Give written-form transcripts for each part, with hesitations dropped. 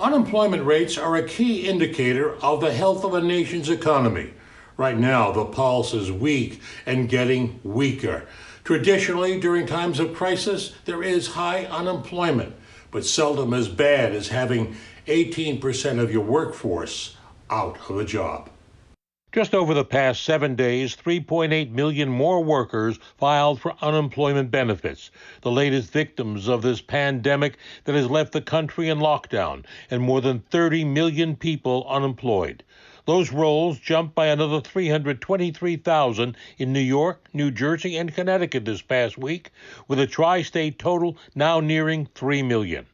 Unemployment rates are a key indicator of the health of a nation's economy. Right now, the pulse is weak and getting weaker. Traditionally, during times of crisis, there is high unemployment, but seldom as bad as having 18% of your workforce out of a job. Just over the past 7 days, 3.8 million more workers filed for unemployment benefits, the latest victims of this pandemic that has left the country in lockdown and more than 30 million people unemployed. Those rolls jumped by another 323,000 in New York, New Jersey, and Connecticut this past week, with a tri-state total now nearing 3 million.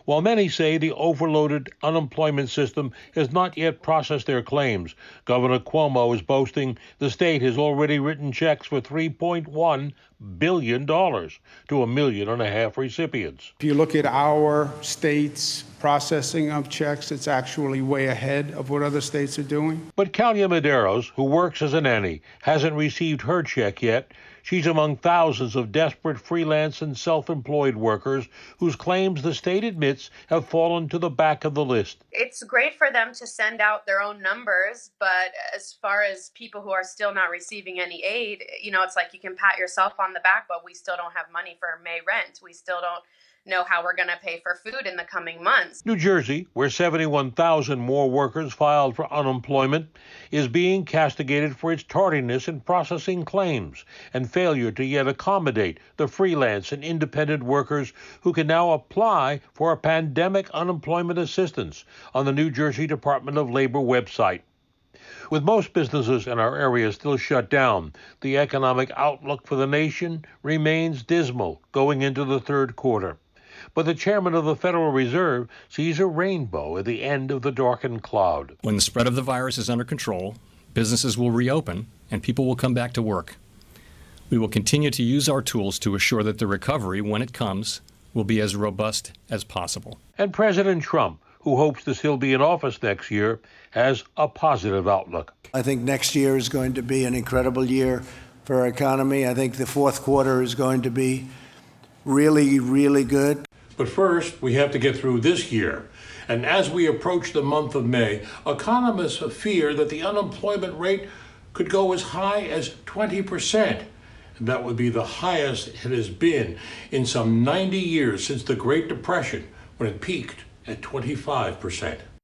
While many say the overloaded unemployment system has not yet processed their claims, Governor Cuomo is boasting the state has already written checks for $3.1 billion to 1.5 million recipients. If you look at our state's processing of checks, it's actually way ahead of what other states are doing. But Kalia Medeiros, who works as a nanny, hasn't received her check yet. She's among thousands of desperate freelance and self-employed workers whose claims the state admits have fallen to the back of the list. It's great for them to send out their own numbers, but as far as people who are still not receiving any aid, it's like you can pat yourself on the back, but we still don't have money for May rent. We still don't know how we're going to pay for food in the coming months. New Jersey, where 71,000 more workers filed for unemployment, is being castigated for its tardiness in processing claims and failure to yet accommodate the freelance and independent workers who can now apply for a pandemic unemployment assistance on the New Jersey Department of Labor website. With most businesses in our area still shut down, the economic outlook for the nation remains dismal going into the third quarter. But the chairman of the Federal Reserve sees a rainbow at the end of the darkened cloud. When the spread of the virus is under control, businesses will reopen and people will come back to work. We will continue to use our tools to assure that the recovery, when it comes, will be as robust as possible. And President Trump, who hopes to still be in office next year, has a positive outlook. I think next year is going to be an incredible year for our economy. I think the fourth quarter is going to be really, really good. But first, we have to get through this year. And as we approach the month of May, economists fear that the unemployment rate could go as high as 20%. And that would be the highest it has been in some 90 years since the Great Depression, when it peaked at 25%.